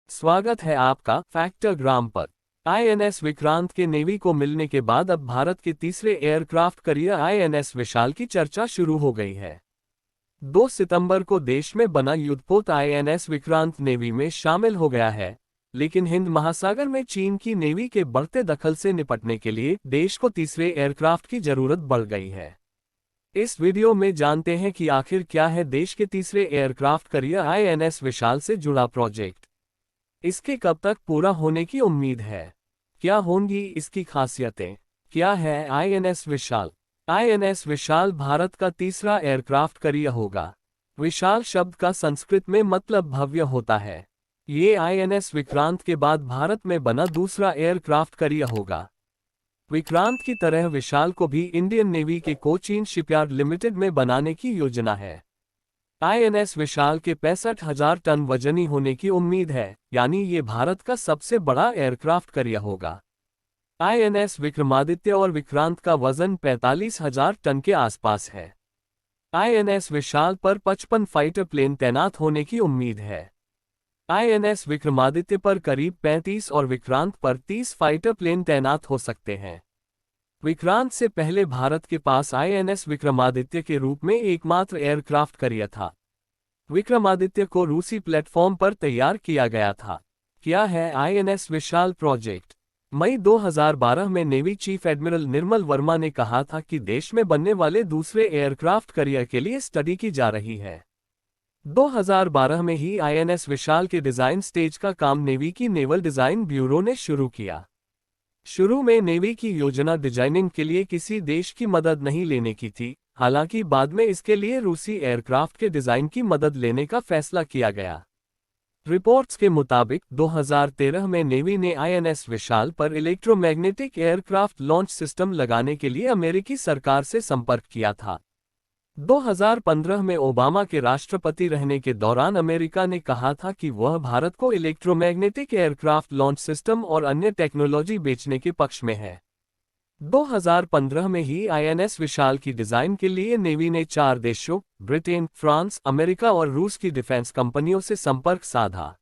स्वागत है आपका फैक्टरग्राम पर। आईएनएस विक्रांत के नेवी को मिलने के बाद अब भारत के तीसरे एयरक्राफ्ट कैरियर आईएनएस विशाल की चर्चा शुरू हो गई है। 2 सितंबर को देश में बना युद्धपोत आईएनएस विक्रांत नेवी में शामिल हो गया है, लेकिन हिंद महासागर में चीन की नेवी के बढ़ते दखल से निपटने के लिए देश को तीसरे एयरक्राफ्ट की जरूरत बढ़ गई है। इस वीडियो में जानते हैं कि आखिर क्या है देश के तीसरे एयरक्राफ्ट कैरियर आईएनएस विशाल से जुड़ा प्रोजेक्ट, इसके कब तक पूरा होने की उम्मीद है, क्या होंगी इसकी खासियतें, क्या है आईएनएस विशाल। आईएनएस विशाल भारत का तीसरा एयरक्राफ्ट कैरियर होगा। विशाल शब्द का संस्कृत में मतलब भव्य होता है। ये आईएनएस विक्रांत के बाद भारत में बना दूसरा एयरक्राफ्ट कैरियर होगा। विक्रांत की तरह विशाल को भी इंडियन नेवी के कोचीन शिपयार्ड लिमिटेड में बनाने की योजना है। आईएनएस विशाल के 65,000 टन वजनी होने की उम्मीद है, यानी ये भारत का सबसे बड़ा एयरक्राफ्ट कैरियर होगा। आईएनएस विक्रमादित्य और विक्रांत का वजन 45,000 टन के आसपास है। आईएनएस विशाल पर 55 फाइटर प्लेन तैनात होने की उम्मीद है। आईएनएस विक्रमादित्य पर करीब 35 और विक्रांत पर 30 फाइटर प्लेन तैनात हो सकते हैं। विक्रांत से पहले भारत के पास आईएनएस विक्रमादित्य के रूप में एकमात्र एयरक्राफ्ट कैरियर था। विक्रमादित्य को रूसी प्लेटफॉर्म पर तैयार किया गया था। क्या है आईएनएस विशाल प्रोजेक्ट। मई 2012 में navy chief admiral Nirmal Verma ने कहा था कि देश में बनने वाले दूसरे एयरक्राफ्ट कैरियर के लिए स्टडी की जा रही है। 2012 में ही आईएनएस विशाल के डिजाइन स्टेज का काम नेवी की नेवल डिजाइन ब्यूरो ने शुरू किया। शुरू में नेवी की योजना डिजाइनिंग के लिए किसी देश की मदद नहीं लेने की थी, हालांकि बाद में इसके लिए रूसी एयरक्राफ्ट के डिजाइन की मदद लेने का फैसला किया गया। रिपोर्ट्स के मुताबिक 2013 में नेवी ने आईएनएस विशाल पर इलेक्ट्रोमैग्नेटिक एयरक्राफ्ट लॉन्च सिस्टम लगाने के लिए अमेरिकी सरकार से संपर्क किया था। 2015 में ओबामा के राष्ट्रपति रहने के दौरान अमेरिका ने कहा था कि वह भारत को इलेक्ट्रोमैग्नेटिक एयरक्राफ्ट लॉन्च सिस्टम और अन्य टेक्नोलॉजी बेचने के पक्ष में है। 2015 में ही आईएनएस विशाल की डिजाइन के लिए नेवी ने 4 देशों ब्रिटेन, फ्रांस, अमेरिका और रूस की डिफेंस कंपनियों से संपर्क साधा।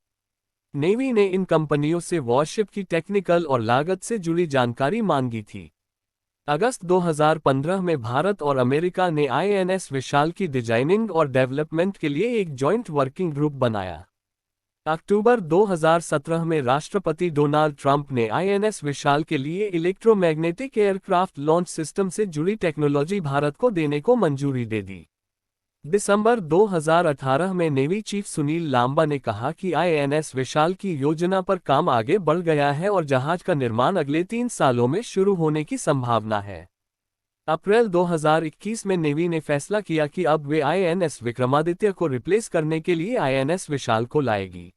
नेवी ने इन कंपनियों से वॉरशिप की टेक्निकल और लागत से जुड़ी जानकारी मांगी थी। अगस्त 2015 में भारत और अमेरिका ने आईएनएस विशाल की डिजाइनिंग और डेवलपमेंट के लिए एक जॉइंट वर्किंग ग्रुप बनाया। अक्टूबर 2017 में राष्ट्रपति डोनाल्ड ट्रंप ने आईएनएस विशाल के लिए इलेक्ट्रोमैग्नेटिक एयरक्राफ्ट लॉन्च सिस्टम से जुड़ी टेक्नोलॉजी भारत को देने को मंजूरी दे दी। दिसंबर 2018 में नेवी चीफ सुनील लांबा ने कहा कि आईएनएस विशाल की योजना पर काम आगे बढ़ गया है और जहाज का निर्माण अगले 3 सालों में शुरू होने की संभावना है। अप्रैल 2021 में नेवी ने फैसला किया कि अब वे आईएनएस विक्रमादित्य को रिप्लेस करने के लिए आईएनएस विशाल को लाएगी।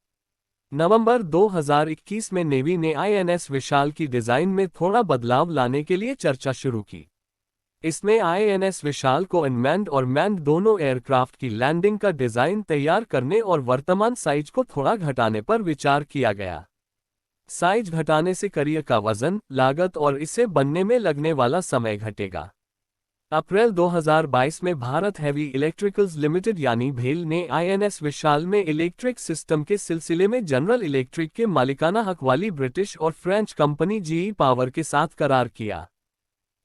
नवंबर 2021 में नेवी ने आईएनएस विशाल की डिजाइन में थोड़ा बदलाव लाने के लिए चर्चा शुरू की। इसमें आईएनएस विशाल को अनमैन्ड और मैन्ड दोनों एयरक्राफ्ट की लैंडिंग का डिजाइन तैयार करने और वर्तमान साइज को थोड़ा घटाने पर विचार किया गया। साइज घटाने से कैरियर का वजन, लागत और इसे बनने में लगने वाला समय घटेगा। अप्रैल 2022 में भारत हैवी इलेक्ट्रिकल्स लिमिटेड यानी भेल ने आईएनएस विशाल में इलेक्ट्रिक सिस्टम के सिलसिले में जनरल इलेक्ट्रिक के मालिकाना हक वाली ब्रिटिश और फ्रेंच कंपनी जीई पावर के साथ करार किया।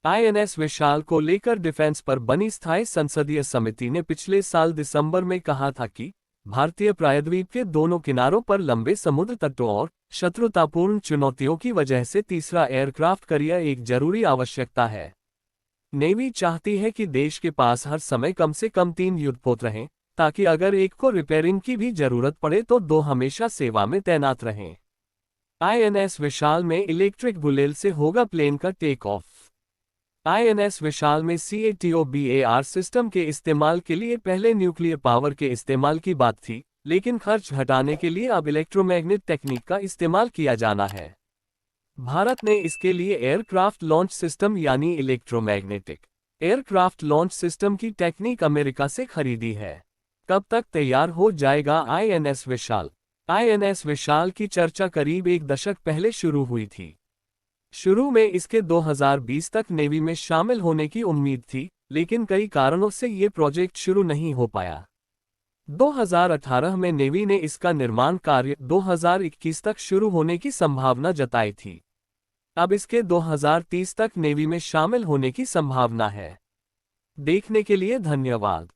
आईएनएस विशाल को लेकर डिफेंस पर बनी स्थायी संसदीय समिति ने पिछले साल दिसंबर में कहा था कि भारतीय प्रायद्वीप के दोनों किनारों पर लंबे समुद्र तटों और शत्रुतापूर्ण चुनौतियों की वजह से तीसरा एयरक्राफ्ट कैरियर एक जरूरी आवश्यकता है। नेवी चाहती है कि देश के पास हर समय कम से कम 3 युद्धपोत रहें, ताकि अगर एक को रिपेयरिंग की भी जरूरत पड़े तो 2 हमेशा सेवा में तैनात रहें। आईएनएस विशाल में इलेक्ट्रिक बुलेल से होगा प्लेन का टेक ऑफ। आईएनएस विशाल में CATOBAR सिस्टम के इस्तेमाल के लिए पहले न्यूक्लियर पावर के इस्तेमाल की बात थी, लेकिन खर्च घटाने के लिए अब इलेक्ट्रोमैग्नेट टेक्निक का इस्तेमाल किया जाना है। भारत ने इसके लिए एयरक्राफ्ट लॉन्च सिस्टम यानी इलेक्ट्रोमैग्नेटिक एयरक्राफ्ट लॉन्च सिस्टम की टेक्निक अमेरिका से खरीदी है। कब तक तैयार हो जाएगा आईएनएस विशाल। आईएनएस विशाल की चर्चा करीब 1 दशक पहले शुरू हुई थी। शुरू में इसके 2020 तक नेवी में शामिल होने की उम्मीद थी, लेकिन कई कारणों से ये प्रोजेक्ट शुरू नहीं हो पाया। 2018 में नेवी ने इसका निर्माण कार्य 2021 तक शुरू होने की संभावना जताई थी। अब इसके 2030 तक नेवी में शामिल होने की संभावना है। देखने के लिए धन्यवाद।